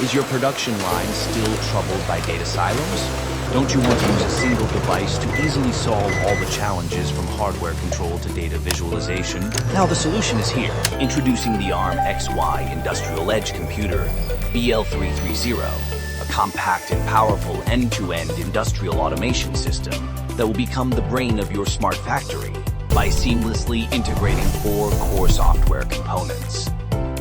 Is your production line still troubled by data silos? Don't you want to use a single device to easily solve all the challenges from hardware control to data visualization? Now the solution is here. Introducing the ARM XY Industrial Edge Computer, BL330, a compact and powerful end-to-end industrial automation system that will become the brain of your smart factory by seamlessly integrating 4 core software components.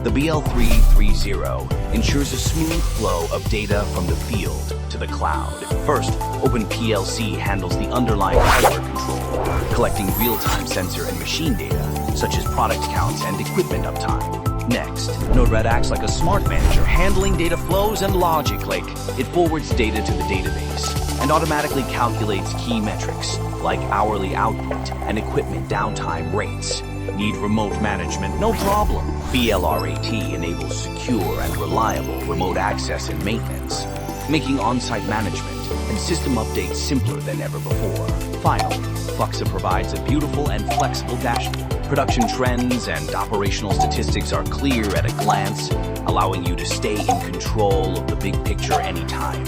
The BL330 ensures a smooth flow of data from the field to the cloud. First, OpenPLC handles the underlying hardware control, collecting real-time sensor and machine data, such as product counts and equipment uptime. Next, Node-RED acts like a smart manager, handling data flows and logic like it forwards data to the database and automatically calculates key metrics like hourly output and equipment downtime rates. Need remote management? No problem. BL330 enables secure and reliable remote access and maintenance, making on-site management and system updates simpler than ever before. Finally, Fluxa provides a beautiful and flexible dashboard. Production trends and operational statistics are clear at a glance, allowing you to stay in control of the big picture anytime,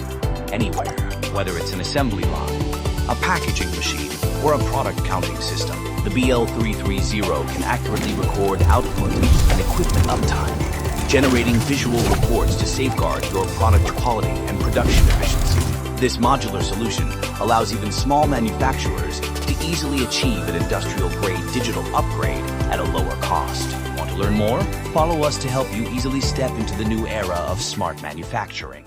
anywhere, whether it's an assembly line, a packaging machine, or a product counting system. The BL330 can accurately record output and equipment uptime, generating visual reports to safeguard your product quality and production efficiency. This modular solution allows even small manufacturers to easily achieve an industrial-grade digital upgrade at a lower cost. Want to learn more? Follow us to help you easily step into the new era of smart manufacturing.